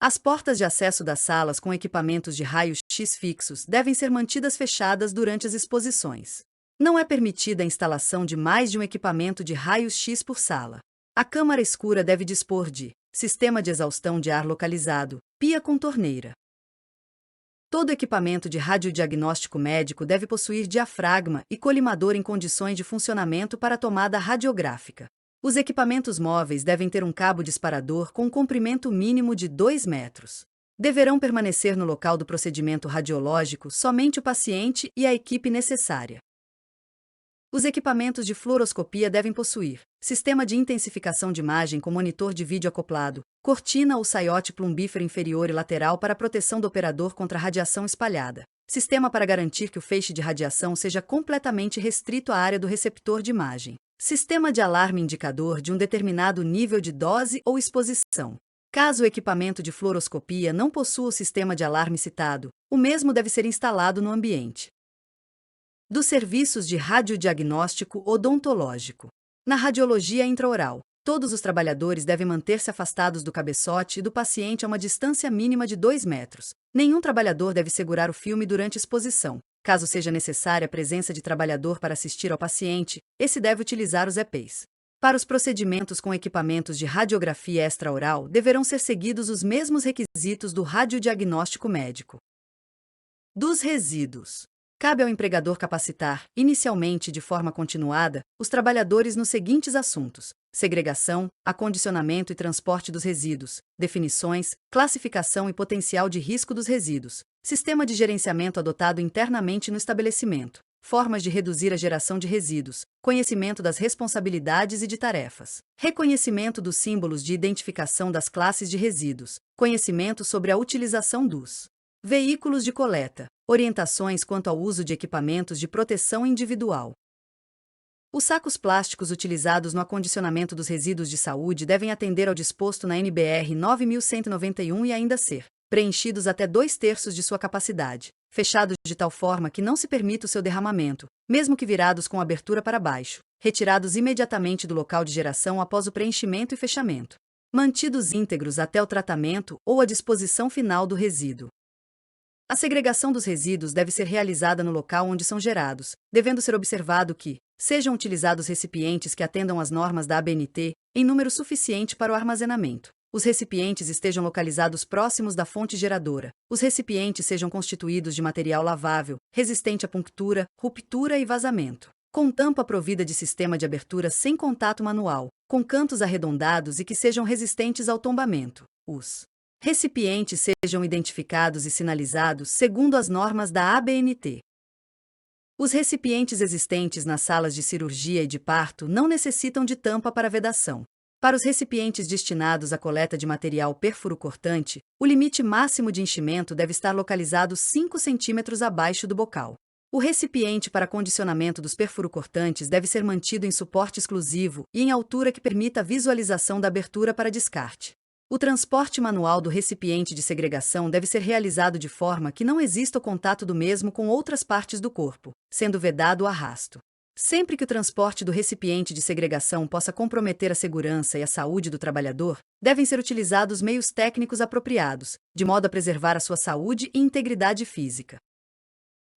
As portas de acesso das salas com equipamentos de raio-x fixos devem ser mantidas fechadas durante as exposições. Não é permitida a instalação de mais de um equipamento de raio-x por sala. A câmara escura deve dispor de sistema de exaustão de ar localizado, pia com torneira. Todo equipamento de radiodiagnóstico médico deve possuir diafragma e colimador em condições de funcionamento para tomada radiográfica. Os equipamentos móveis devem ter um cabo disparador com um comprimento mínimo de 2 metros. Deverão permanecer no local do procedimento radiológico somente o paciente e a equipe necessária. Os equipamentos de fluoroscopia devem possuir sistema de intensificação de imagem com monitor de vídeo acoplado, cortina ou saiote plumbífero inferior e lateral para proteção do operador contra radiação espalhada, sistema para garantir que o feixe de radiação seja completamente restrito à área do receptor de imagem, sistema de alarme indicador de um determinado nível de dose ou exposição. Caso o equipamento de fluoroscopia não possua o sistema de alarme citado, o mesmo deve ser instalado no ambiente. Dos serviços de radiodiagnóstico odontológico. Na radiologia intraoral, todos os trabalhadores devem manter-se afastados do cabeçote e do paciente a uma distância mínima de 2 metros. Nenhum trabalhador deve segurar o filme durante exposição. Caso seja necessária a presença de trabalhador para assistir ao paciente, esse deve utilizar os EPIs. Para os procedimentos com equipamentos de radiografia extraoral, deverão ser seguidos os mesmos requisitos do radiodiagnóstico médico. Dos resíduos. Cabe ao empregador capacitar, inicialmente de forma continuada, os trabalhadores nos seguintes assuntos: segregação, acondicionamento e transporte dos resíduos, definições, classificação e potencial de risco dos resíduos, sistema de gerenciamento adotado internamente no estabelecimento, formas de reduzir a geração de resíduos, conhecimento das responsabilidades e de tarefas, reconhecimento dos símbolos de identificação das classes de resíduos, conhecimento sobre a utilização dos veículos de coleta, orientações quanto ao uso de equipamentos de proteção individual. Os sacos plásticos utilizados no acondicionamento dos resíduos de saúde devem atender ao disposto na NBR 9191 e ainda ser preenchidos até 2/3 de sua capacidade, fechados de tal forma que não se permita o seu derramamento, mesmo que virados com abertura para baixo, retirados imediatamente do local de geração após o preenchimento e fechamento, mantidos íntegros até o tratamento ou a disposição final do resíduo. A segregação dos resíduos deve ser realizada no local onde são gerados, devendo ser observado que sejam utilizados recipientes que atendam às normas da ABNT, em número suficiente para o armazenamento. Os recipientes estejam localizados próximos da fonte geradora. Os recipientes sejam constituídos de material lavável, resistente à punctura, ruptura e vazamento, com tampa provida de sistema de abertura sem contato manual, com cantos arredondados e que sejam resistentes ao tombamento. Os recipientes sejam identificados e sinalizados segundo as normas da ABNT. Os recipientes existentes nas salas de cirurgia e de parto não necessitam de tampa para vedação. Para os recipientes destinados à coleta de material perfuro-cortante, o limite máximo de enchimento deve estar localizado 5 centímetros abaixo do bocal. O recipiente para condicionamento dos perfuro-cortantes deve ser mantido em suporte exclusivo e em altura que permita a visualização da abertura para descarte. O transporte manual do recipiente de segregação deve ser realizado de forma que não exista o contato do mesmo com outras partes do corpo, sendo vedado o arrasto. Sempre que o transporte do recipiente de segregação possa comprometer a segurança e a saúde do trabalhador, devem ser utilizados meios técnicos apropriados, de modo a preservar a sua saúde e integridade física.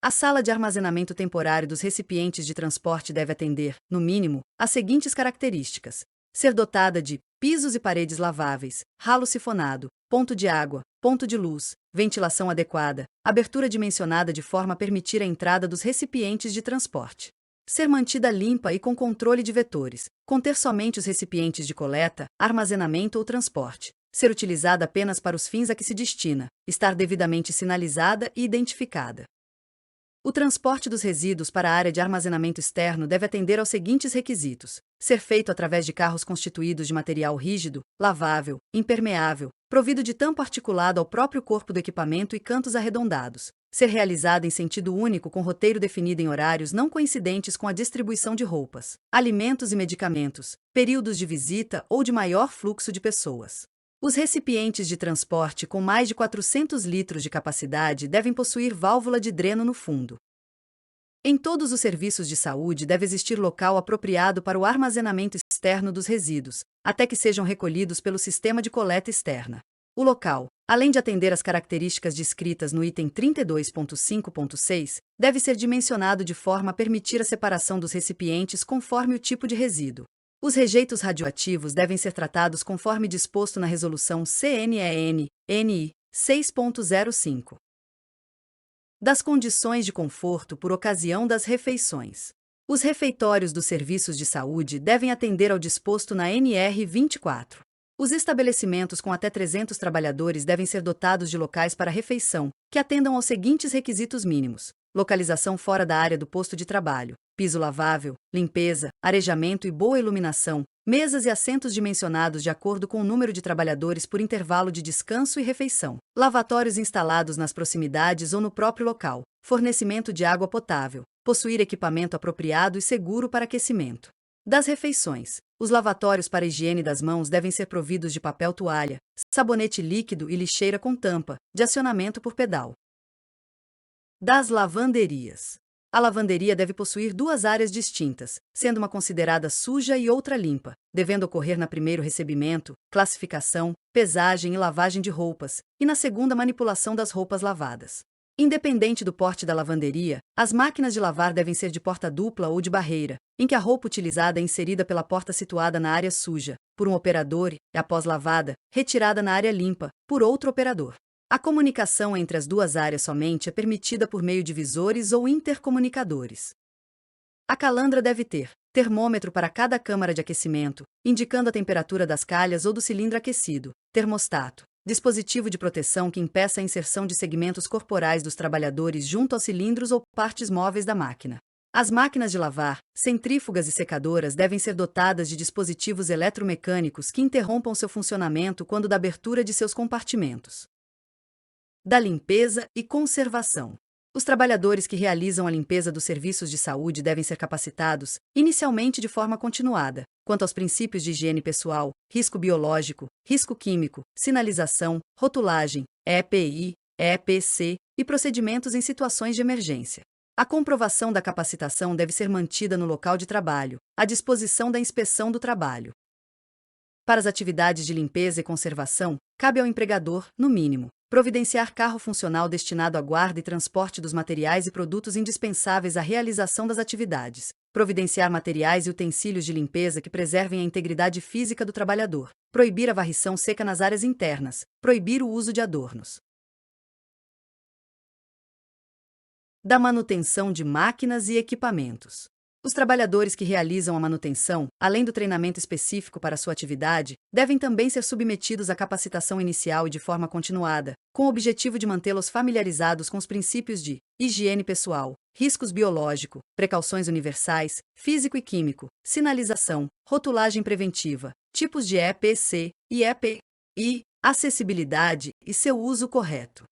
A sala de armazenamento temporário dos recipientes de transporte deve atender, no mínimo, às seguintes características: ser dotada de pisos e paredes laváveis, ralo sifonado, ponto de água, ponto de luz, ventilação adequada, abertura dimensionada de forma a permitir a entrada dos recipientes de transporte. Ser mantida limpa e com controle de vetores, conter somente os recipientes de coleta, armazenamento ou transporte, ser utilizada apenas para os fins a que se destina, estar devidamente sinalizada e identificada. O transporte dos resíduos para a área de armazenamento externo deve atender aos seguintes requisitos: ser feito através de carros constituídos de material rígido, lavável, impermeável, provido de tampa articulada ao próprio corpo do equipamento e cantos arredondados, ser realizada em sentido único com roteiro definido em horários não coincidentes com a distribuição de roupas, alimentos e medicamentos, períodos de visita ou de maior fluxo de pessoas. Os recipientes de transporte com mais de 400 litros de capacidade devem possuir válvula de dreno no fundo. Em todos os serviços de saúde deve existir local apropriado para o armazenamento externo dos resíduos, até que sejam recolhidos pelo sistema de coleta externa. O local, além de atender às características descritas no item 32.5.6, deve ser dimensionado de forma a permitir a separação dos recipientes conforme o tipo de resíduo. Os rejeitos radioativos devem ser tratados conforme disposto na Resolução CNEN-NI 6.05. Das condições de conforto por ocasião das refeições. Os refeitórios dos serviços de saúde devem atender ao disposto na NR 24. Os estabelecimentos com até 300 trabalhadores devem ser dotados de locais para refeição, que atendam aos seguintes requisitos mínimos: localização fora da área do posto de trabalho, piso lavável, limpeza, arejamento e boa iluminação, mesas e assentos dimensionados de acordo com o número de trabalhadores por intervalo de descanso e refeição, lavatórios instalados nas proximidades ou no próprio local, fornecimento de água potável, possuir equipamento apropriado e seguro para aquecimento. Das refeições, os lavatórios para higiene das mãos devem ser providos de papel toalha, sabonete líquido e lixeira com tampa, de acionamento por pedal. Das lavanderias. A lavanderia deve possuir duas áreas distintas, sendo uma considerada suja e outra limpa, devendo ocorrer na primeiro recebimento, classificação, pesagem e lavagem de roupas, e na segunda manipulação das roupas lavadas. Independente do porte da lavanderia, as máquinas de lavar devem ser de porta dupla ou de barreira, em que a roupa utilizada é inserida pela porta situada na área suja, por um operador e, após lavada, retirada na área limpa, por outro operador. A comunicação entre as duas áreas somente é permitida por meio de visores ou intercomunicadores. A calandra deve ter termômetro para cada câmara de aquecimento, indicando a temperatura das calhas ou do cilindro aquecido, termostato, dispositivo de proteção que impeça a inserção de segmentos corporais dos trabalhadores junto aos cilindros ou partes móveis da máquina. As máquinas de lavar, centrífugas e secadoras devem ser dotadas de dispositivos eletromecânicos que interrompam seu funcionamento quando da abertura de seus compartimentos. Da limpeza e conservação. Os trabalhadores que realizam a limpeza dos serviços de saúde devem ser capacitados, inicialmente de forma continuada, quanto aos princípios de higiene pessoal, risco biológico, risco químico, sinalização, rotulagem, EPI, EPC e procedimentos em situações de emergência. A comprovação da capacitação deve ser mantida no local de trabalho, à disposição da inspeção do trabalho. Para as atividades de limpeza e conservação, cabe ao empregador, no mínimo, providenciar carro funcional destinado à guarda e transporte dos materiais e produtos indispensáveis à realização das atividades, providenciar materiais e utensílios de limpeza que preservem a integridade física do trabalhador, proibir a varrição seca nas áreas internas, proibir o uso de adornos. Da manutenção de máquinas e equipamentos. Os trabalhadores que realizam a manutenção, além do treinamento específico para sua atividade, devem também ser submetidos à capacitação inicial e de forma continuada, com o objetivo de mantê-los familiarizados com os princípios de higiene pessoal, riscos biológico, precauções universais, físico e químico, sinalização, rotulagem preventiva, tipos de EPC e EPI, acessibilidade e seu uso correto.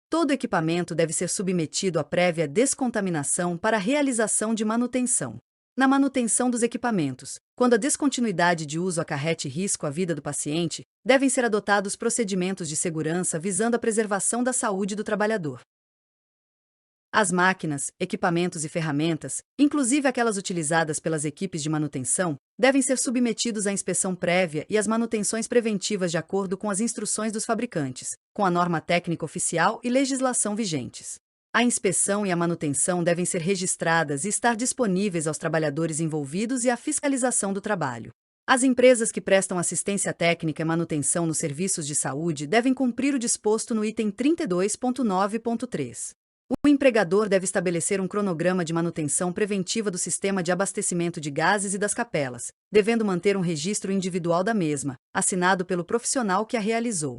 Todo equipamento deve ser submetido à prévia descontaminação para a realização de manutenção. Na manutenção dos equipamentos, quando a descontinuidade de uso acarrete risco à vida do paciente, devem ser adotados procedimentos de segurança visando a preservação da saúde do trabalhador. As máquinas, equipamentos e ferramentas, inclusive aquelas utilizadas pelas equipes de manutenção, devem ser submetidos à inspeção prévia e às manutenções preventivas de acordo com as instruções dos fabricantes, com a norma técnica oficial e legislação vigentes. A inspeção e a manutenção devem ser registradas e estar disponíveis aos trabalhadores envolvidos e à fiscalização do trabalho. As empresas que prestam assistência técnica e manutenção nos serviços de saúde devem cumprir o disposto no item 32.9.3. O empregador deve estabelecer um cronograma de manutenção preventiva do sistema de abastecimento de gases e das capelas, devendo manter um registro individual da mesma, assinado pelo profissional que a realizou.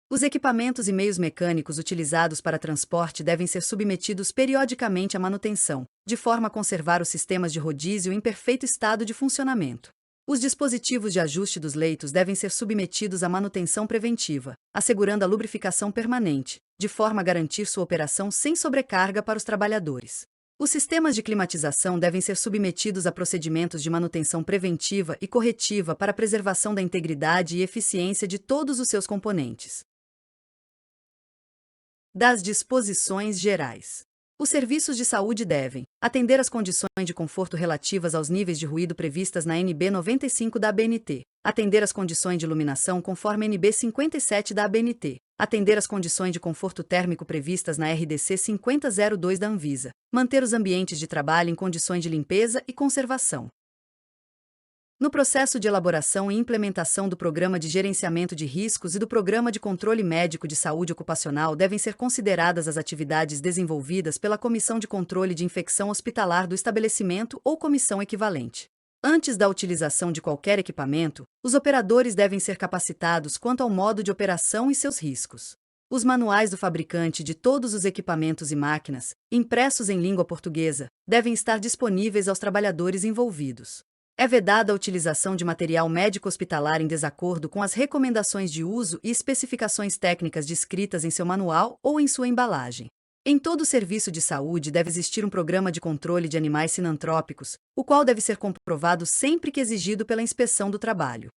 Os equipamentos e meios mecânicos utilizados para transporte devem ser submetidos periodicamente à manutenção, de forma a conservar os sistemas de rodízio em perfeito estado de funcionamento. Os dispositivos de ajuste dos leitos devem ser submetidos à manutenção preventiva, assegurando a lubrificação permanente, de forma a garantir sua operação sem sobrecarga para os trabalhadores. Os sistemas de climatização devem ser submetidos a procedimentos de manutenção preventiva e corretiva para a preservação da integridade e eficiência de todos os seus componentes. Das disposições gerais. Os serviços de saúde devem atender às condições de conforto relativas aos níveis de ruído previstas na NB 95 da ABNT, atender às condições de iluminação conforme NB 57 da ABNT, atender às condições de conforto térmico previstas na RDC 5002 da Anvisa, manter os ambientes de trabalho em condições de limpeza e conservação. No processo de elaboração e implementação do Programa de Gerenciamento de Riscos e do Programa de Controle Médico de Saúde Ocupacional devem ser consideradas as atividades desenvolvidas pela Comissão de Controle de Infecção Hospitalar do estabelecimento ou comissão equivalente. Antes da utilização de qualquer equipamento, os operadores devem ser capacitados quanto ao modo de operação e seus riscos. Os manuais do fabricante de todos os equipamentos e máquinas, impressos em língua portuguesa, devem estar disponíveis aos trabalhadores envolvidos. É vedada a utilização de material médico hospitalar em desacordo com as recomendações de uso e especificações técnicas descritas em seu manual ou em sua embalagem. Em todo serviço de saúde deve existir um programa de controle de animais sinantrópicos, o qual deve ser comprovado sempre que exigido pela inspeção do trabalho.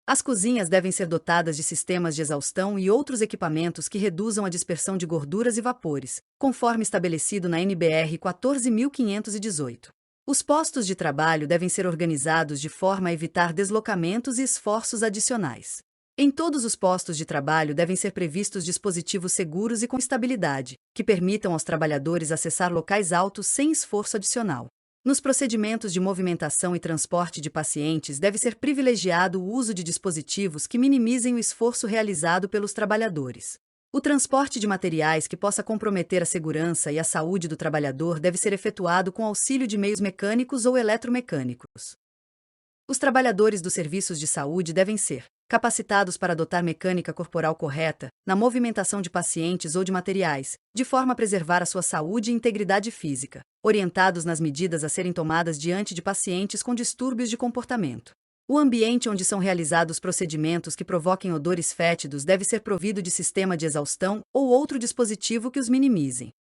As cozinhas devem ser dotadas de sistemas de exaustão e outros equipamentos que reduzam a dispersão de gorduras e vapores, conforme estabelecido na NBR 14.518. Os postos de trabalho devem ser organizados de forma a evitar deslocamentos e esforços adicionais. Em todos os postos de trabalho devem ser previstos dispositivos seguros e com estabilidade, que permitam aos trabalhadores acessar locais altos sem esforço adicional. Nos procedimentos de movimentação e transporte de pacientes deve ser privilegiado o uso de dispositivos que minimizem o esforço realizado pelos trabalhadores. O transporte de materiais que possa comprometer a segurança e a saúde do trabalhador deve ser efetuado com auxílio de meios mecânicos ou eletromecânicos. Os trabalhadores dos serviços de saúde devem ser capacitados para adotar mecânica corporal correta, na movimentação de pacientes ou de materiais, de forma a preservar a sua saúde e integridade física, orientados nas medidas a serem tomadas diante de pacientes com distúrbios de comportamento. O ambiente onde são realizados procedimentos que provoquem odores fétidos deve ser provido de sistema de exaustão ou outro dispositivo que os minimizem.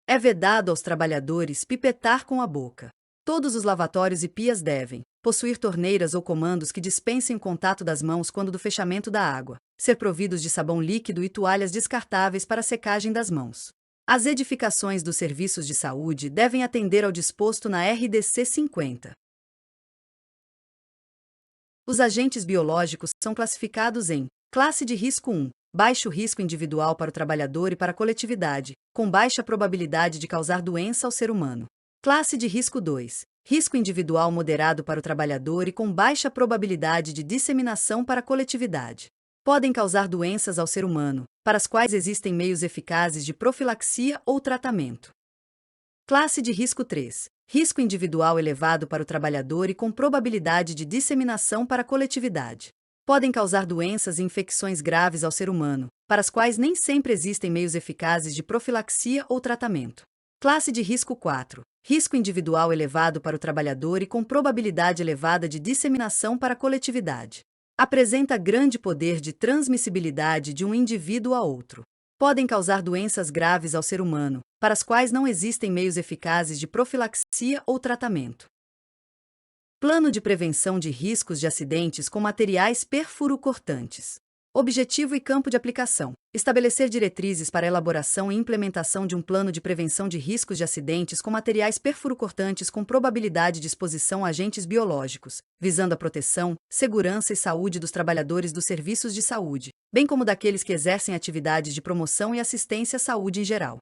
É vedado aos trabalhadores pipetar com a boca. Todos os lavatórios e pias devem possuir torneiras ou comandos que dispensem o contato das mãos quando do fechamento da água, ser providos de sabão líquido e toalhas descartáveis para secagem das mãos. As edificações dos serviços de saúde devem atender ao disposto na RDC 50. Os agentes biológicos são classificados em classe de risco 1, baixo risco individual para o trabalhador e para a coletividade, com baixa probabilidade de causar doença ao ser humano. Classe de risco 2, risco individual moderado para o trabalhador e com baixa probabilidade de disseminação para a coletividade. Podem causar doenças ao ser humano, para as quais existem meios eficazes de profilaxia ou tratamento. Classe de risco 3, risco individual elevado para o trabalhador e com probabilidade de disseminação para a coletividade. Podem causar doenças e infecções graves ao ser humano, para as quais nem sempre existem meios eficazes de profilaxia ou tratamento. Classe de risco 4, risco individual elevado para o trabalhador e com probabilidade elevada de disseminação para a coletividade. Apresenta grande poder de transmissibilidade de um indivíduo a outro. Podem causar doenças graves ao ser humano, para as quais não existem meios eficazes de profilaxia ou tratamento. Plano de prevenção de riscos de acidentes com materiais perfuro-cortantes. Objetivo e campo de aplicação: estabelecer diretrizes para a elaboração e implementação de um plano de prevenção de riscos de acidentes com materiais perfuro-cortantes com probabilidade de exposição a agentes biológicos, visando a proteção, segurança e saúde dos trabalhadores dos serviços de saúde, bem como daqueles que exercem atividades de promoção e assistência à saúde em geral.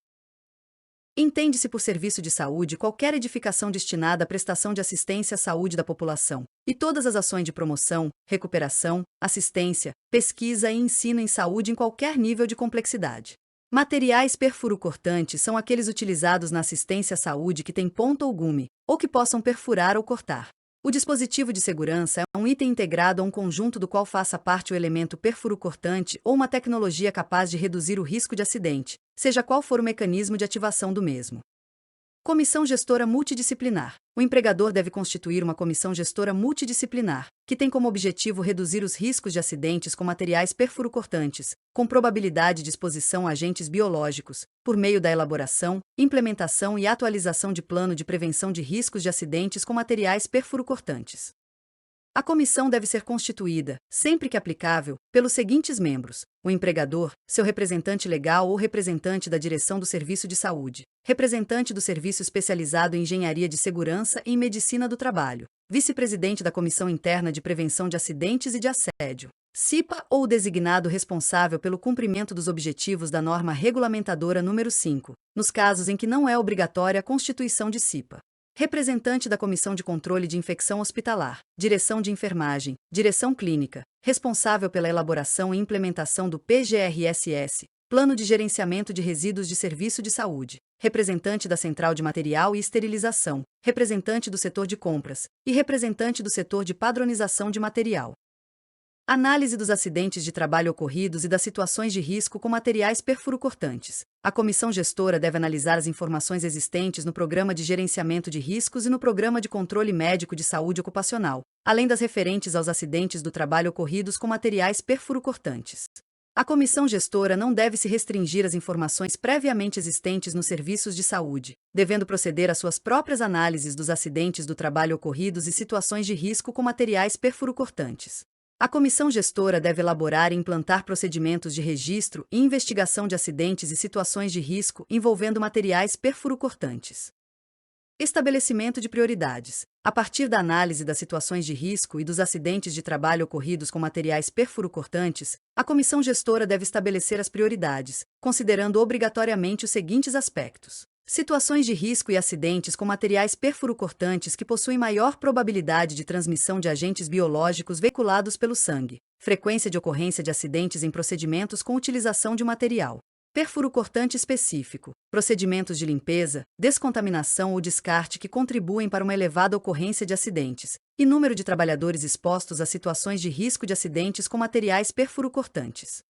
Entende-se por serviço de saúde qualquer edificação destinada à prestação de assistência à saúde da população, e todas as ações de promoção, recuperação, assistência, pesquisa e ensino em saúde em qualquer nível de complexidade. Materiais perfuro-cortantes são aqueles utilizados na assistência à saúde que têm ponta ou gume, ou que possam perfurar ou cortar. O dispositivo de segurança é um item integrado a um conjunto do qual faça parte o elemento perfuro-cortante ou uma tecnologia capaz de reduzir o risco de acidente, seja qual for o mecanismo de ativação do mesmo. Comissão gestora multidisciplinar. O empregador deve constituir uma comissão gestora multidisciplinar, que tem como objetivo reduzir os riscos de acidentes com materiais perfuro-cortantes, com probabilidade de exposição a agentes biológicos, por meio da elaboração, implementação e atualização de plano de prevenção de riscos de acidentes com materiais perfuro-cortantes. A comissão deve ser constituída, sempre que aplicável, pelos seguintes membros: o empregador, seu representante legal ou representante da direção do serviço de saúde, representante do serviço especializado em engenharia de segurança e em medicina do trabalho, vice-presidente da Comissão Interna de Prevenção de Acidentes e de Assédio, CIPA, ou o designado responsável pelo cumprimento dos objetivos da norma regulamentadora número 5, nos casos em que não é obrigatória a constituição de CIPA. Representante da Comissão de Controle de Infecção Hospitalar, Direção de Enfermagem, Direção Clínica, responsável pela elaboração e implementação do PGRSS, Plano de Gerenciamento de Resíduos de Serviço de Saúde, representante da Central de Material e Esterilização, representante do setor de compras e representante do setor de padronização de material. Análise dos acidentes de trabalho ocorridos e das situações de risco com materiais perfurocortantes. A comissão gestora deve analisar as informações existentes no Programa de Gerenciamento de Riscos e no Programa de Controle Médico de Saúde Ocupacional, além das referentes aos acidentes do trabalho ocorridos com materiais perfurocortantes. A comissão gestora não deve se restringir às informações previamente existentes nos serviços de saúde, devendo proceder às suas próprias análises dos acidentes do trabalho ocorridos e situações de risco com materiais perfurocortantes. A comissão gestora deve elaborar e implantar procedimentos de registro e investigação de acidentes e situações de risco envolvendo materiais perfurocortantes. Estabelecimento de prioridades. A partir da análise das situações de risco e dos acidentes de trabalho ocorridos com materiais perfurocortantes, a comissão gestora deve estabelecer as prioridades, considerando obrigatoriamente os seguintes aspectos: situações de risco e acidentes com materiais perfurocortantes que possuem maior probabilidade de transmissão de agentes biológicos veiculados pelo sangue, frequência de ocorrência de acidentes em procedimentos com utilização de material perfurocortante específico, procedimentos de limpeza, descontaminação ou descarte que contribuem para uma elevada ocorrência de acidentes, e número de trabalhadores expostos a situações de risco de acidentes com materiais perfurocortantes.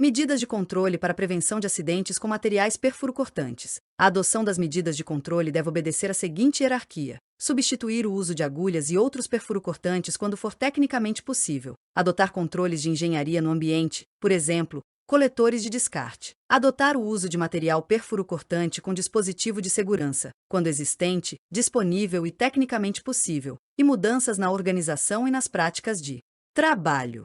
Medidas de controle para a prevenção de acidentes com materiais perfurocortantes. A adoção das medidas de controle deve obedecer à seguinte hierarquia: substituir o uso de agulhas e outros perfurocortantes quando for tecnicamente possível. Adotar controles de engenharia no ambiente, por exemplo, coletores de descarte. Adotar o uso de material perfurocortante com dispositivo de segurança, quando existente, disponível e tecnicamente possível. E mudanças na organização e nas práticas de trabalho.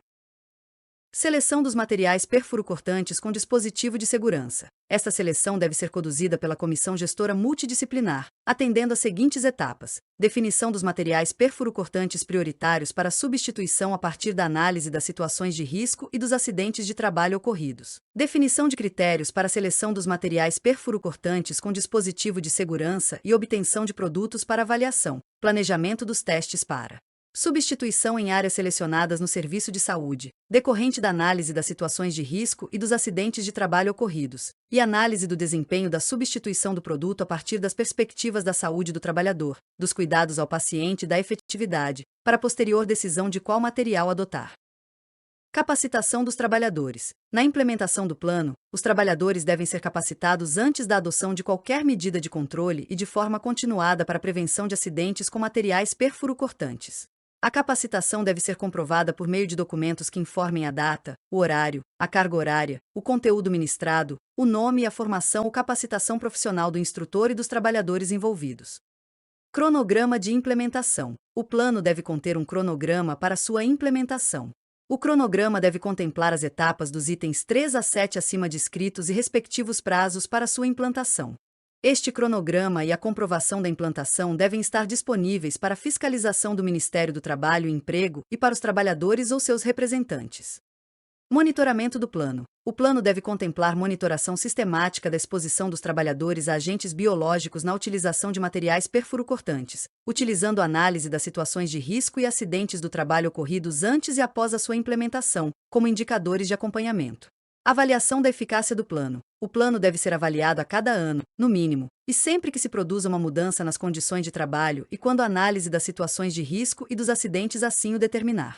Seleção dos materiais perfurocortantes com dispositivo de segurança. Esta seleção deve ser conduzida pela comissão gestora multidisciplinar, atendendo às seguintes etapas: definição dos materiais perfurocortantes prioritários para substituição a partir da análise das situações de risco e dos acidentes de trabalho ocorridos. Definição de critérios para a seleção dos materiais perfurocortantes com dispositivo de segurança e obtenção de produtos para avaliação. Planejamento dos testes para substituição em áreas selecionadas no serviço de saúde, decorrente da análise das situações de risco e dos acidentes de trabalho ocorridos, e análise do desempenho da substituição do produto a partir das perspectivas da saúde do trabalhador, dos cuidados ao paciente e da efetividade, para posterior decisão de qual material adotar. Capacitação dos trabalhadores. Na implementação do plano, os trabalhadores devem ser capacitados antes da adoção de qualquer medida de controle e de forma continuada para a prevenção de acidentes com materiais perfurocortantes. A capacitação deve ser comprovada por meio de documentos que informem a data, o horário, a carga horária, o conteúdo ministrado, o nome e a formação ou capacitação profissional do instrutor e dos trabalhadores envolvidos. Cronograma de implementação. O plano deve conter um cronograma para sua implementação. O cronograma deve contemplar as etapas dos itens 3 a 7 acima descritos e respectivos prazos para sua implantação. Este cronograma e a comprovação da implantação devem estar disponíveis para fiscalização do Ministério do Trabalho e Emprego e para os trabalhadores ou seus representantes. Monitoramento do plano. O plano deve contemplar monitoração sistemática da exposição dos trabalhadores a agentes biológicos na utilização de materiais perfurocortantes, utilizando análise das situações de risco e acidentes do trabalho ocorridos antes e após a sua implementação, como indicadores de acompanhamento. Avaliação da eficácia do plano. O plano deve ser avaliado a cada ano, no mínimo, e sempre que se produza uma mudança nas condições de trabalho e quando a análise das situações de risco e dos acidentes assim o determinar.